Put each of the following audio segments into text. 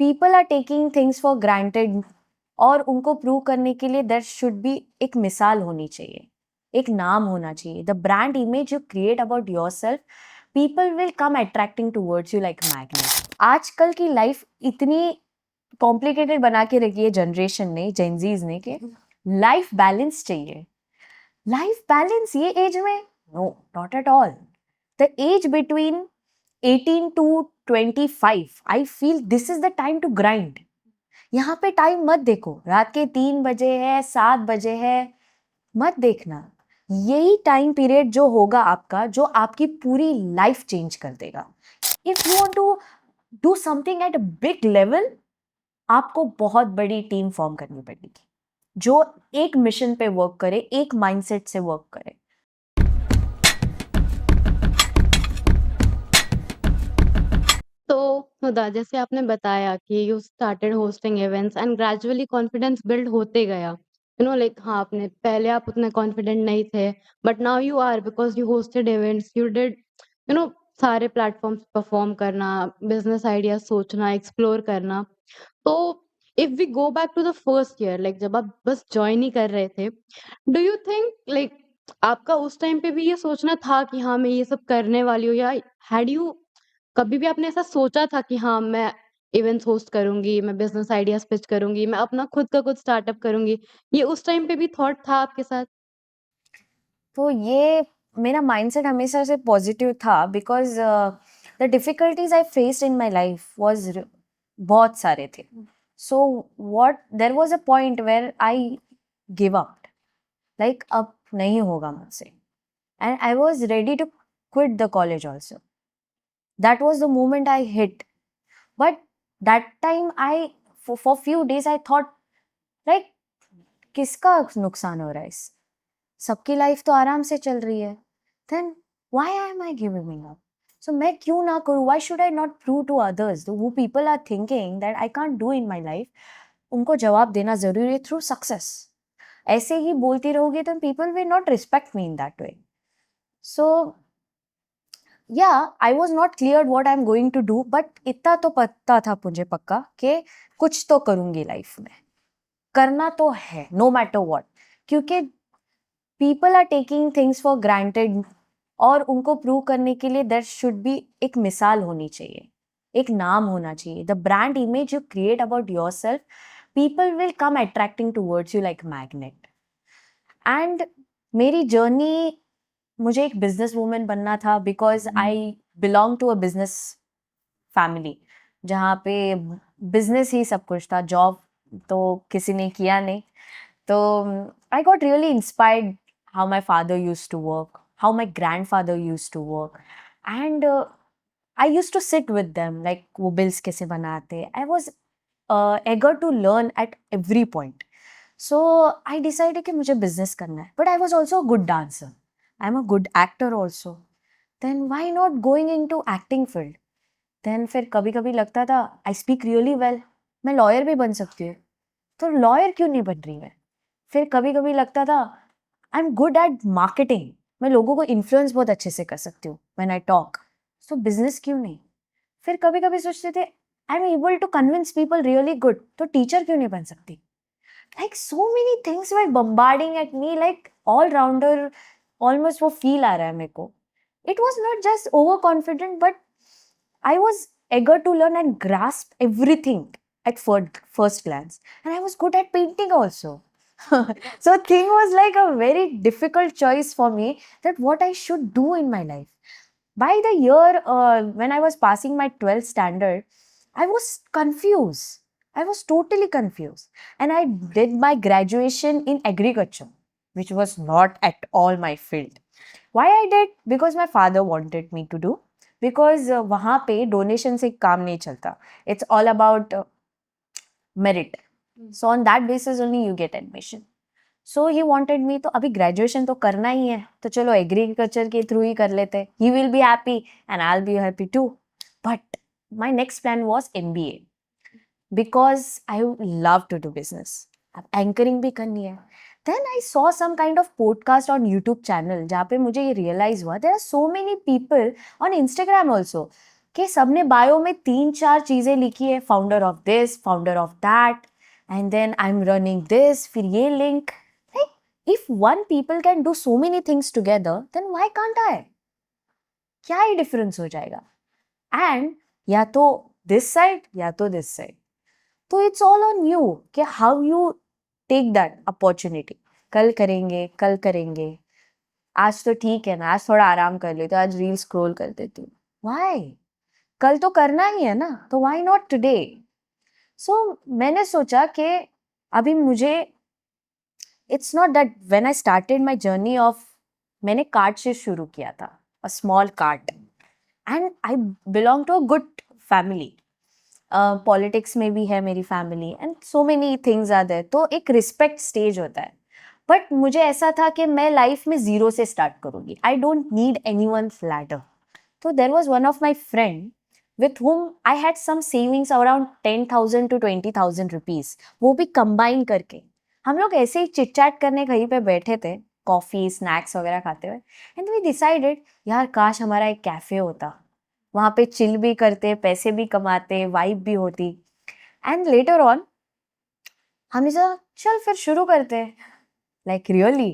People are taking things for granted और उनको prove करने के लिए देयर शुड बी एक मिसाल होनी चाहिए, एक नाम होना चाहिए. The brand image you create about yourself, people will come attracting towards you like magnet. आजकल की लाइफ इतनी कॉम्प्लिकेटेड बना के रखी है जनरेशन ने, जेनजीज ने, कि लाइफ बैलेंस चाहिए. लाइफ बैलेंस ये एज में no, not at all. The age between 18 to 25 I feel this is the time to grind. यहाँ पे टाइम मत देखो, रात के 3 बजे है, 7 बजे है, मत देखना. यही टाइम पीरियड जो होगा आपका, जो आपकी पूरी लाइफ चेंज कर देगा. If you want to do something at a big level, आपको बहुत बड़ी टीम फॉर्म करनी पड़ेगी जो एक मिशन पे वर्क करे, एक माइंडसेट से वर्क करे. तो हुदा, जैसे आपने बताया कि you started hosting events and gradually confidence build होते गया. लाइक हाँ, आपने पहले आप उतने कॉन्फिडेंट नहीं थे, but now you are because you hosted events, you did सारे प्लेटफॉर्म्स परफॉर्म करना, बिजनेस आइडिया सोचना, एक्सप्लोर करना. तो if we go back to the first year, like जब आप बस ज्वाइन ही कर रहे थे, डू यू थिंक लाइक आपका उस टाइम पे भी ये सोचना था कि हाँ मैं ये सब करने वाली हूँ, या हैड यू कभी भी आपने ऐसा सोचा था कि हाँ मैं इवेंट्स होस्ट करूंगी, मैं बिजनेस आइडियाज पिच करूंगी, मैं अपना खुद का कुछ स्टार्टअप करूंगी? ये उस टाइम पे भी थॉट था आपके साथ? तो ये मेरा माइंडसेट हमेशा से पॉजिटिव था, because the difficulties I faced in my life was बहुत सारे थे. So what there was a point where I give up, like अब नहीं होगा मुझसे. And I was ready to quit the college also. That was the moment I hit. But that time I for few days I thought like किसका नुकसान हो रहा है, इस सबकी लाइफ तो आराम से चल रही है. Then why am I giving up? So मैं क्यों ना करूँ? Why should I not prove to others वो people are thinking that I can't do in my life? उनको जवाब देना जरूरी है थ्रू सक्सेस. ऐसे ही बोलती रहोगे तो people will not respect me in that way. So yeah I was not clear what I am going to do, but इतना तो पता था मुझे पक्का कि कुछ तो करूंगी लाइफ में, करना तो है नो मैटर वॉट. क्योंकि people are taking things for granted और उनको प्रूव करने के लिए देयर शुड बी एक मिसाल होनी चाहिए, एक नाम होना चाहिए. The brand image you create about yourself, people will come attracting towards you like magnet. And मेरी जर्नी, मुझे एक बिजनेस वूमेन बनना था because I belong to a business family जहाँ पे बिजनेस ही सब कुछ था. जॉब तो किसी ने किया नहीं. तो I got really inspired how my father used to work, how my grandfather used to work, and I used to sit with them like वो bills कैसे बनाते. I was eager to learn at every point. So I decided कि मुझे business करना है. But I was also a good dancer. I'm a good actor also. Then why not going into acting field? Then फिर कभी कभी लगता था I speak really well, मैं lawyer भी बन सकती हूँ, तो lawyer क्यों नहीं बन रही मैं? फिर कभी कभी लगता था I am good at marketing, मैं लोगों को इन्फ्लुएंस बहुत अच्छे से कर सकती हूँ when I talk, so business क्यों नहीं? फिर कभी कभी सोचते थे I am able to convince people really good, तो टीचर क्यों नहीं बन सकती? Like so many things were bombarding at me, like all rounder almost वो फील आ रहा है मेरे को. It was not just over confident, but I was eager to learn and grasp everything at first glance. And I was good at painting also. So thing was like a very difficult choice for me that what I should do in my life. By the year when I was passing my 12th standard, I was confused. I was totally confused. And I did my graduation in agriculture, which was not at all my field. Why I did? Because my father wanted me to do. Because वहाँ पे donation से काम नहीं चलता. It's all about merit. So on that basis only you get admission. So he wanted me, तो अभी graduation तो करना ही है, तो चलो एग्रीकल्चर के थ्रू ही कर लेते. He will be happy and I will be happy too. But my next plan was MBA because I love to do business. अब एंकरिंग भी करनी है. Then I saw some kind of podcast on YouTube channel जहाँ पे मुझे ये realize हुआ there are so many people on Instagram also कि सबने बायो में 3-4 चीजें लिखी है, founder of this, founder of that, and then I am running this, फिर ये link. If one people can do so many things together, then why can't I? क्या ही डिफरेंस हो जाएगा? एंड या तो दिस साइड या तो दिस साइड. तो इट्स ऑल ऑन यू कि how you take that opportunity. कल करेंगे, कल करेंगे, आज तो ठीक है ना, आज थोड़ा आराम कर लेते, आज रील स्क्रॉल कर देती हूँ. व्हाई? कल तो करना ही है ना, तो व्हाई नॉट टुडे? सो मैंने सोचा कि अभी मुझे, it's not that when I started my journey off, मैंने कार्ट से शुरू किया था, a small cart, and I belong to a good family. Politics में भी है मेरी फैमिली, and so many things are there, तो एक रिस्पेक्ट स्टेज होता है. बट मुझे ऐसा था कि मैं लाइफ में जीरो से स्टार्ट करूंगी, I don't need anyone's ladder. So there was one of my friend with whom I had some savings around 10,000 to 20,000 rupees. वो भी combine करके हम लोग ऐसे ही चिट चैट करने कहीं पे बैठे थे, कॉफी स्नैक्स वगैरह खाते हुए, एंड वी डिसाइडेड यार काश हमारा एक कैफे होता, वहाँ पे चिल भी करते, पैसे भी कमाते, वाइब भी होती. एंड लेटर ऑन हमने सोचा चल फिर शुरू करते, लाइक रियली,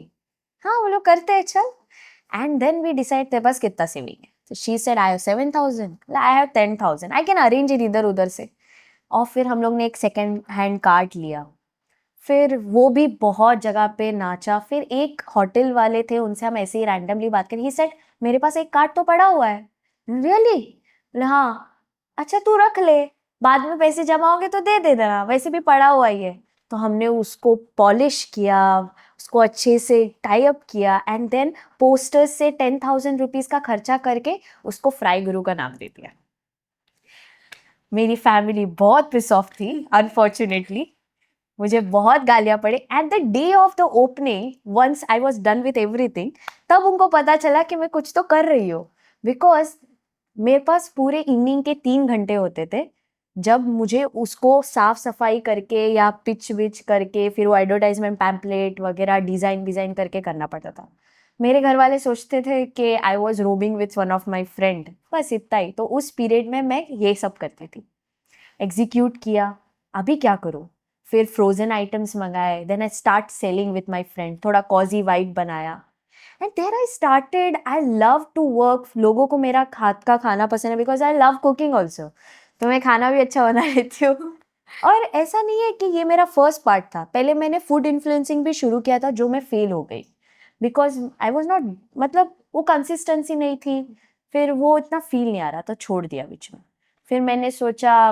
हाँ वो लोग करते हैं चल. एंड देन वी डिसाइड तेरे पास कितना सेविंग है. तो she said I have 7,000, I have 10,000, I can arrange it इधर उधर से. और फिर हम लोग ने एक सेकेंड हैंड कार्ट लिया, फिर वो भी बहुत जगह पे नाचा. फिर एक होटल वाले थे, उनसे हम ऐसे ही रैंडमली बात करें, ही सेड मेरे पास एक कार्ट तो पड़ा हुआ है. रियली? हाँ. अच्छा तू रख ले, बाद में पैसे जमा होंगे तो दे देना, वैसे भी पड़ा हुआ ही है. तो हमने उसको पॉलिश किया, उसको अच्छे से टाई अप किया, एंड देन पोस्टर्स से 10,000 रुपीज का खर्चा करके उसको फ्राई गुरु का नाम दे दिया. मेरी फैमिली बहुत पिस ऑफ थी, अनफॉर्चुनेटली मुझे बहुत गालियां पड़े. At the day of the opening, once I was done with everything, तब उनको पता चला कि मैं कुछ तो कर रही हूँ. बिकॉज मेरे पास पूरे इवनिंग के 3 घंटे होते थे, जब मुझे उसको साफ सफाई करके या पिच विच करके फिर वो एडवर्टाइजमेंट पैम्पलेट वगैरह डिज़ाइन डिज़ाइन करके करना पड़ता था. मेरे घर वाले सोचते थे कि I was roaming with one of my friend, बस इतना ही. तो उस पीरियड में मैं ये सब करती थी, एग्जीक्यूट किया. अभी क्या करूँ? फिर फ्रोजन आइटम्स मंगाए, then I start selling with my friend, थोड़ा कॉजी वाइब बनाया, and there I started. I love to work. लोगों को मेरा हाथ का खाना पसंद है, because I love cooking also, तो मैं खाना भी अच्छा बना लेती हूँ. और ऐसा नहीं है कि ये मेरा फर्स्ट पार्ट था, पहले मैंने फूड इन्फ्लुएंसिंग भी शुरू किया था, जो मैं फेल हो गई, बिकॉज आई वॉज नॉट, मतलब वो कंसिस्टेंसी नहीं थी, फिर वो इतना फील नहीं आ रहा, तो छोड़ दिया बीच में. फिर मैंने सोचा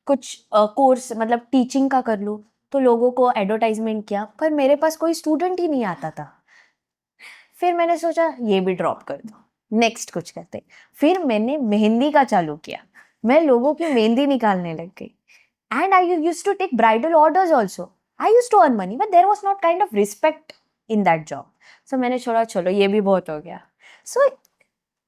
कुछ कोर्स मतलब टीचिंग का कर लूँ, तो लोगों को एडवर्टाइजमेंट किया, पर मेरे पास कोई स्टूडेंट ही नहीं आता था. फिर मैंने सोचा ये भी ड्रॉप कर दो, नेक्स्ट कुछ करते. फिर मैंने मेहंदी का चालू किया, मैं लोगों की मेहंदी निकालने लग गई, and I use to take bridal orders also. I use to earn money, but there was not kind of respect in that job. So मैंने छोड़ा, चलो ये भी बहुत हो गया. So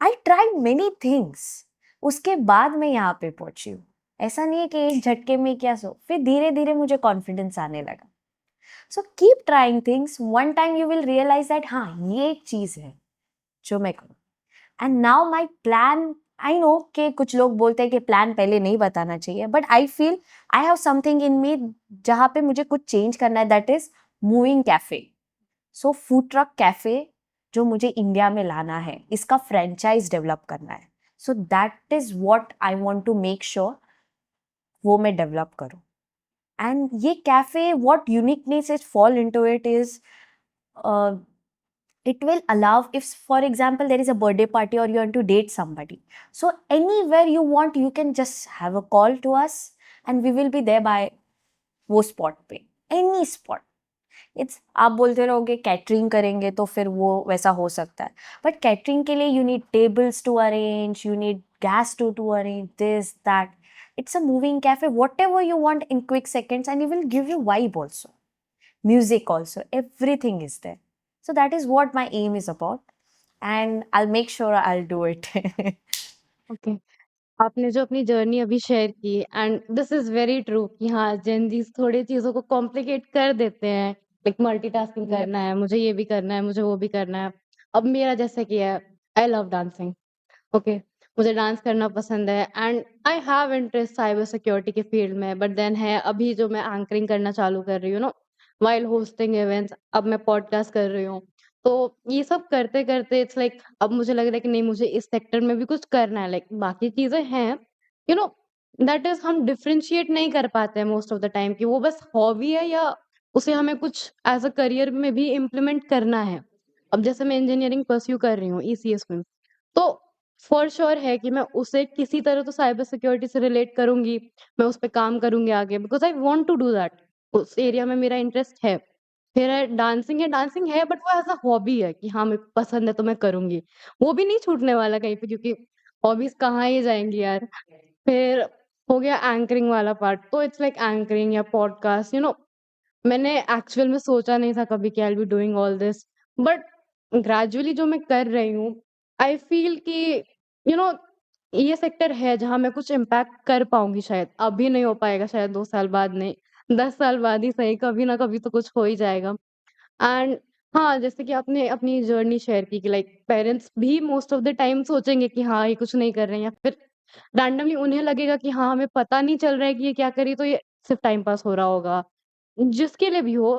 I tried many things, उसके बाद मैं यहाँ पे पहुंची हूँ. ऐसा नहीं है कि एक झटके में क्या सो, फिर धीरे धीरे मुझे कॉन्फिडेंस आने लगा. So keep trying things, one time you will realize that हाँ ये एक चीज है जो मैं करूँ. And now my plan, I know कि कुछ लोग बोलते हैं कि प्लान पहले नहीं बताना चाहिए, but I feel I have something in me जहाँ पे मुझे कुछ चेंज करना है, that is moving cafe. So food truck cafe जो मुझे इंडिया में लाना है, इसका फ्रेंचाइज डेवलप करना है. So that is what I want to make sure वो मैं डेवलप करूँ. एंड ये cafe, what uniqueness is fall in to it is, it will allow, if for example there is a birthday party or you want to date somebody, so anywhere you want you can just have a call to us and we will be there by वो spot पे, any spot. It's, आप बोलते रहोगे catering करेंगे तो फिर वो वैसा हो सकता है, बट कैटरिंग के लिए you need tables to arrange, you need gas to arrange this that. It's a moving cafe, whatever you want in quick seconds, and you will give you vibe also, music also, everything is there. So that is what my aim is about, and I'll make sure I'll do it. Okay. आपने जो अपनी journey अभी share की and this is very true कि हाँ, Gen Zs थोड़ी चीज़ों को कॉम्प्लिकेट कर देते हैं। Like multitasking Yep. करना है, मुझे ये भी करना है, मुझे वो भी करना है। अब मेरा जैसे कि है, आई लव डांसिंग ओके, मुझे डांस करना पसंद है and I have interest cyber security के फील्ड में, बट देन है अभी जो मैं एंकरिंग करना चालू कर रही हूँ ना, व्हाइल होस्टिंग इवेंट्स, अब मैं पॉडकास्ट कर रही हूँ। तो ये सब करते-करते इट्स लाइक अब मुझे लग रहा है कि नहीं, मुझे इस सेक्टर में भी कुछ करना है। लाइक बाकी चीज़ें हैं, यू नो दैट इज़ हम डिफरेंशिएट नहीं कर पाते हैं मोस्ट ऑफ द टाइम कि वो बस हॉबी है या उसे हमें कुछ एज़ अ करियर में भी इम्प्लीमेंट करना है। अब जैसे मैं इंजीनियरिंग परस्यू कर रही हूँ ईसीएस में, तो फॉर श्योर है कि मैं उसे किसी तरह तो साइबर सिक्योरिटी से रिलेट करूँगी, मैं उस पे काम करूँगी आगे, because I want to do that. उस एरिया में मेरा इंटरेस्ट है। फिर डांसिंग है बट वो एज़ अ हॉबी है कि हाँ, मेरे को पसंद है तो मैं करूँगी। वो भी नहीं छूटने वाला कहीं पे, क्योंकि हॉबीज़ कहाँ ही जाएँगी यार। फिर हो गया एंकरिंग वाला पार्ट, तो इट्स लाइक एंकरिंग या पॉडकास्ट, मैंने एक्चुअल में सोचा नहीं था कभी कि आई will be doing all this, but gradually जो मैं कर रही हूँ, आई फील कि यू नो ये सेक्टर है जहाँ मैं कुछ इम्पैक्ट कर पाऊँगी शायद। अभी नहीं हो पाएगा, शायद 2 साल बाद नहीं, 10 साल बाद ही सही, कभी ना कभी तो कुछ हो ही जाएगा। एंड हाँ, जैसे कि आपने अपनी जर्नी शेयर की कि लाइक पेरेंट्स भी मोस्ट ऑफ द टाइम सोचेंगे कि हाँ, ये कुछ नहीं कर रहे हैं, या फिर रैंडमली उन्हें लगेगा कि हाँ, हमें पता नहीं चल रहा है कि ये क्या कर रही है, तो ये सिर्फ़ टाइम पास हो रहा होगा। जिसके लिए भी हो,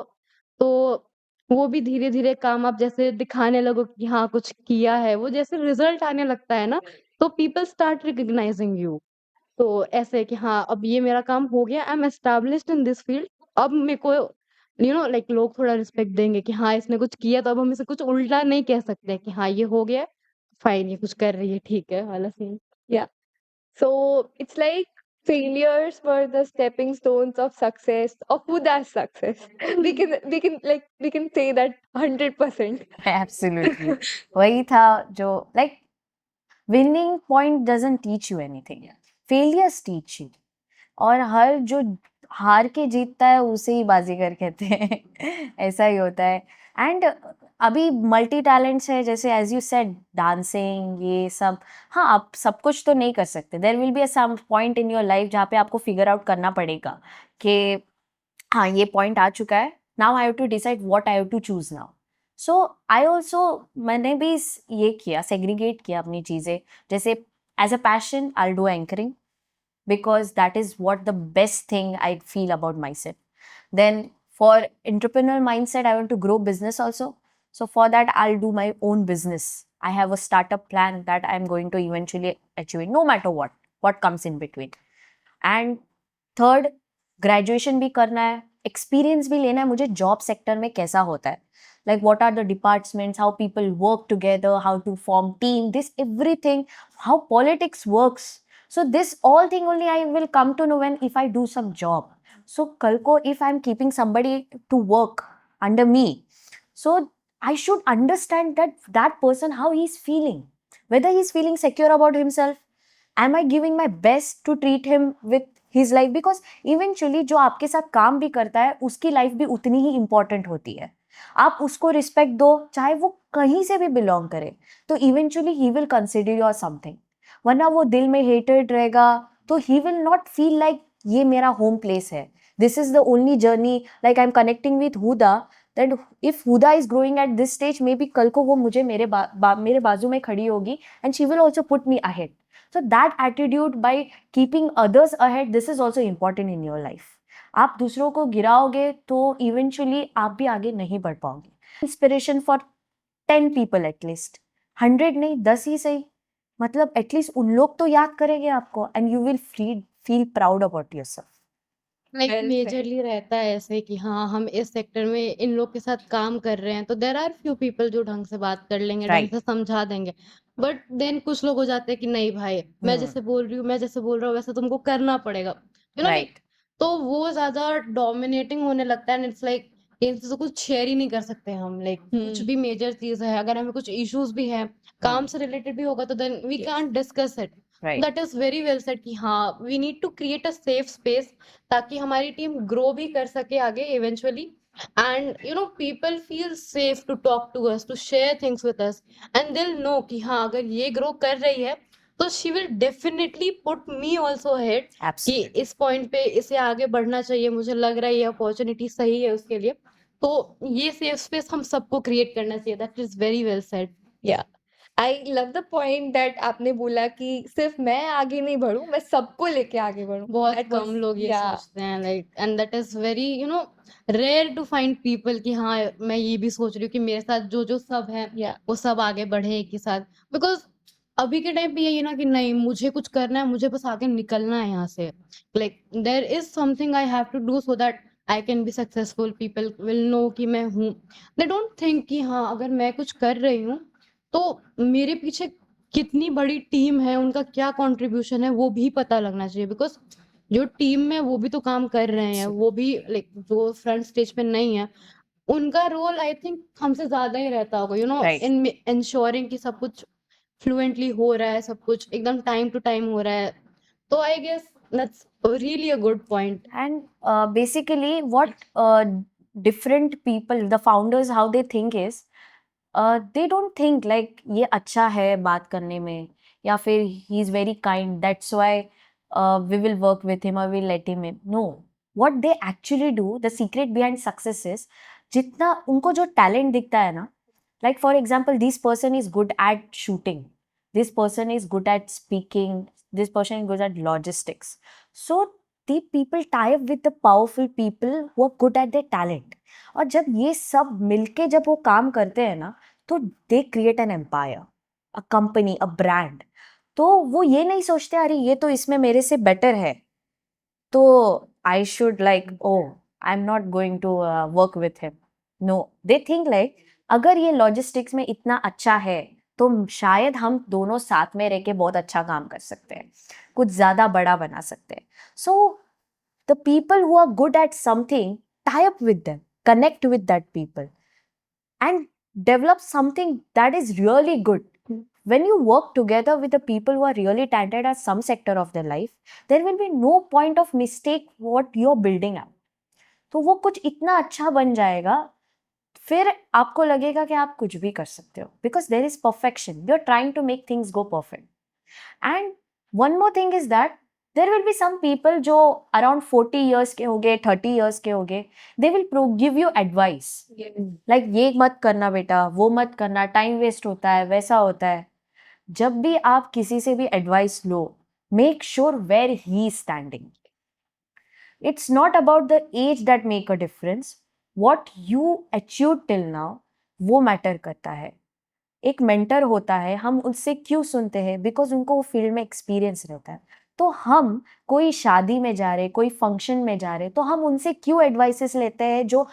तो वो भी धीरे-धीरे काम आप जैसे दिखाने लगो कि हाँ, कुछ किया है, वो जैसे रिज़ल्ट आने लगता है ना, तो पीपल स्टार्ट रिकॉग्नाइजिंग यू। तो ऐसे है कि हाँ, अब ये मेरा काम हो गया, I am established in this field. अब मेरे को लाइक लोग थोड़ा रिस्पेक्ट देंगे कि हाँ, इसने कुछ किया, तो अब हम इसे कुछ उल्टा नहीं कह सकते कि हाँ, ये हो गया है, फाइन, ये कुछ कर रही है, ठीक है वाला scene. Yeah. So it's like failures were the stepping stones of success, of Huda's success. We can say that 100%. Absolutely वही था जो like winning point doesn't teach you anything, failures teach you. और हर जो हार के जीतता है उसे ही बाजीगर कहते हैं ऐसा ही होता है। एंड अभी मल्टी टैलेंट्स है, जैसे एज यू सेड डांसिंग ये सब। हाँ, आप सब कुछ तो नहीं कर सकते, there will be a some point in your life जहाँ पे आपको फिगर आउट करना पड़ेगा कि हाँ, ये पॉइंट आ चुका है, now I have to decide what I have to choose now. So I also, मैंने भी ये किया, सेग्रीगेट किया अपनी चीज़ें। जैसे as a passion I do anchoring because that is what the best thing I feel about myself. Then for entrepreneurial mindset, I want to grow business also. So for that, I'll do my own business. I have a startup plan that I'm going to eventually achieve, no matter what comes in between. And third, graduation भी करना है, experience भी लेना है मुझे job sector में कैसा होता है, like what are the departments, how people work together, how to form team, this everything, how politics works. So this all thing only I will come to know when if I do some job. So कल को if I'm keeping somebody to work under me, so I should understand that person how he's feeling, whether he's feeling secure about himself. Am I giving my best to treat him with his life? Because eventually जो आपके साथ काम भी करता है उसकी life भी उतनी ही इम्पोर्टेंट होती है। आप उसको रिस्पेक्ट दो, चाहे वो कहीं से भी बिलोंग करे, तो eventually he will consider your something. वरना वो दिल में हेटेड रहेगा तो he will not feel like ये मेरा होम प्लेस है, this is the only journey, like I am connecting with Huda, that if Huda is growing at this stage, may be कल को वो मुझे मेरे बाजू में खड़ी होगी and she will also put me ahead. So that attitude, by keeping others ahead, this is also important in your life. आप दूसरों को गिराओगे तो इवेंचुअली आप भी आगे नहीं बढ़ पाओगे. इंस्पिरेशन फॉर 10 पीपल एटलीस्ट, 100 नहीं 10 ही सही, मतलब एटलीस्ट उन लोग तो याद करेंगे आपको and you will feel proud about yourself. Like Well said. Majorly रहता है ऐसे कि हाँ, हम इस सेक्टर में इन लोग के साथ काम कर रहे हैं, तो देयर आर फ्यू पीपल जो ढंग से बात कर लेंगे, ढंग राइट. से समझा देंगे। बट देन कुछ लोग हो जाते हैं कि नहीं भाई, मैं जैसे बोल रही हूँ, मैं जैसे बोल रहा हूँ, वैसे तुमको करना पड़ेगा, लाइक, राइट. तो वो ज्यादा डोमिनेटिंग होने लगता है एंड इट्स लाइक इनसे तो कुछ शेयर ही नहीं कर सकते हम, लाइक कुछ भी मेजर चीज है, अगर हमें कुछ इश्यूज भी है, काम से रिलेटेड भी होगा, तो then we can't discuss it. Right. That is very well said कि हाँ, we need to create a safe space ताकि हमारी टीम ग्रो भी कर सके आगे eventually, and people feel safe to talk to us, to share things with us, and they will know कि हाँ, अगर ये ग्रो कर रही है तो she will definitely put me also head कि एब्सोल्युटली. इस पॉइंट पे इसे आगे बढ़ना चाहिए, मुझे लग रहा है ये अपॉर्चुनिटी सही है उसके लिए, तो ये सेफ स्पेस हम सबको क्रिएट करना चाहिए. That is very well said. Yeah. I love the point that आपने बोला कि सिर्फ मैं आगे नहीं बढ़ूं, मैं सबको लेके आगे बढ़ूं. बहुत That कम was, लोग ये yeah, सोचते हैं, like, and that is very rare to find people कि हाँ मैं ये भी सोच रही हूँ कि मेरे साथ जो जो सब है yeah. वो सब आगे बढ़े एक ही साथ. बिकॉज अभी के टाइम पे यही है ना कि नहीं, मुझे कुछ करना है, मुझे बस आगे निकलना है यहाँ से. Like there is something I have to do so that I can be successful, people will know कि मैं हूँ. दे डोंट थिंक कि हाँ अगर मैं कुछ कर रही हूँ तो मेरे पीछे कितनी बड़ी टीम है, उनका क्या कंट्रीब्यूशन है वो भी पता लगना चाहिए. बिकॉज जो टीम में वो भी तो काम कर रहे हैं, वो भी लाइक जो फ्रंट स्टेज पे नहीं है, उनका रोल आई थिंक हमसे ज्यादा ही रहता होगा Right. इन इंश्योरिंग कि सब कुछ फ्लुएंटली हो रहा है, सब कुछ एकदम टाइम टू टाइम हो रहा है. तो I guess that's really a good point. And basically, what different people, the founders, how they think is, they don't think like ये अच्छा है बात करने में, या फिर he is very kind, that's why we will work with him or we'll let him in. No, what they actually do, the secret behind success is, जितना उनको जो talent दिखता है ना, like for example, this person is good at shooting, this person is good at speaking, this person is good at logistics. So the people tie up with the powerful people who are good at their talent. और जब ये सब मिलके जब वो काम करते हैं ना, तो they create an empire, a company, a brand. तो वो ये नहीं सोचते अरे ये तो इसमें मेरे से बेटर है, तो I should like, oh I am not going to work with him. No, they think like अगर ये लॉजिस्टिक्स में इतना अच्छा है तो शायद हम दोनों साथ में रह के बहुत अच्छा काम कर सकते हैं, कुछ ज्यादा बड़ा बना सकते हैं. सो the people who are good at something, tie up with them, connect with that people, and develop something that is really good. When you work together with the people who are really talented at some sector of their life, there will be no point of mistake what you're building up. तो वो कुछ इतना अच्छा बन जाएगा, फिर आपको लगेगा कि आप कुछ भी कर सकते हो, because there is perfection, you are trying to make things go perfect. And one more thing is that there will be some people जो around 40 years के होंगे, 30 years के होंगे, they will give you advice. Like ये मत करना बेटा, वो मत करना, टाइम वेस्ट होता है, वैसा होता है. जब भी आप किसी से भी advice low, make sure where he is standing. It's not about the age that make a difference. What you achieved till now, वो मैटर करता है. एक मेंटर होता है, हम उससे क्यों सुनते हैं, बिकॉज उनको वो फील्ड में एक्सपीरियंस रहता है. तो हम कोई शादी में जा रहे, कोई फंक्शन में जा रहे, तो हम उनसे क्यों एडवाइसेस लेते हैं जो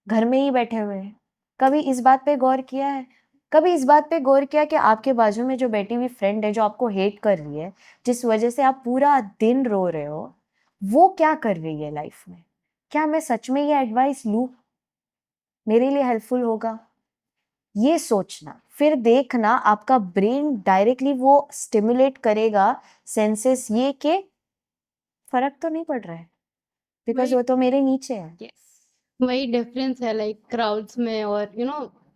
घर में ही बैठे हुए हैं. कभी इस बात पे गौर किया है, कभी इस बात पे गौर किया कि आपके बाजू में जो बैठी हुई फ्रेंड है जो आपको हेट कर रही है, जिस वजह से आप पूरा दिन रो रहे हो, वो क्या कर रही है लाइफ में. क्या मैं सच में ये एडवाइस लूँ, मेरे लिए हेल्पफुल होगा, ये सोचना. फिर देखना आपका ब्रेन डायरेक्टली वो स्टिमुलेट करेगा सेंसेस ये के फर्क तो नहीं पड़ रहा है, बिकॉज वो तो मेरे नीचे है. वही डिफरेंस है लाइक क्राउड्स में और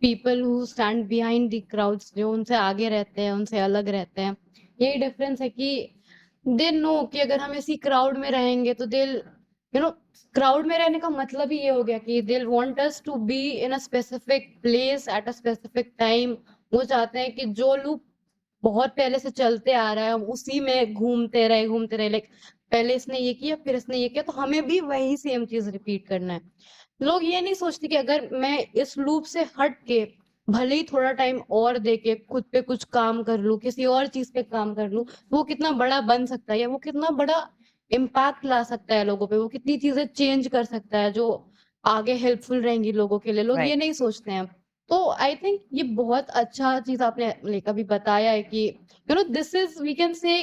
people who stand behind the crowds, जो उनसे आगे रहते हैं, उनसे अलग रहते हैं. यही डिफरेंस है कि दे नो कि अगर हम इसी क्राउड में रहेंगे तो दे क्राउड में रहने का मतलब ही ये हो गया कि they want us to be in a specific place at a specific time. वो चाहते हैं कि जो लूप बहुत पहले से चलते आ रहा है हम उसी में घूमते रहे. लाइक पहले इसने ये किया, फिर इसने ये किया, तो हमें भी वही सेम चीज रिपीट करना है. लोग ये नहीं सोचते कि अगर मैं इस लूप से हट के भले ही थोड़ा टाइम और देके खुद पे कुछ काम कर लूं, किसी और चीज पे काम कर लूं, वो कितना बड़ा बन सकता है या वो कितना बड़ा इम्पैक्ट ला सकता है लोगों पे, वो कितनी चीजें चेंज कर सकता है जो आगे हेल्पफुल रहेंगी लोगों के लिए. लोग ये Right. नहीं सोचते हैं. तो आई थिंक ये बहुत अच्छा चीज आपने अभी बताया है कि this is we can say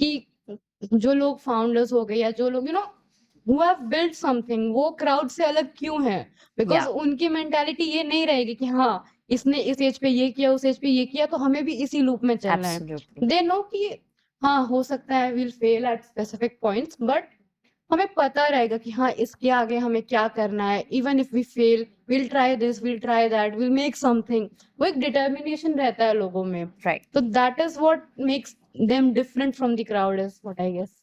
कि जो लोग फाउंडर्स हो गए या जो लोग who have built something, वो क्राउड से अलग क्यों है, बिकॉज Yeah. उनकी मेंटालिटी ये नहीं रहेगी कि हाँ इसने इस एज पे ये किया, उस एज पे ये किया, तो हमें भी इसी लूप में चलना है. Absolutely. दे नो कि हाँ हो सकता है will fail at specific points, but हमें पता रहेगा कि हाँ इसके आगे हमें क्या करना है. Even if we fail, will try this, will try that, will make something. वो एक डिटर्मिनेशन रहता है लोगों में. Right. तो that is what makes them different from the crowd is what I guess.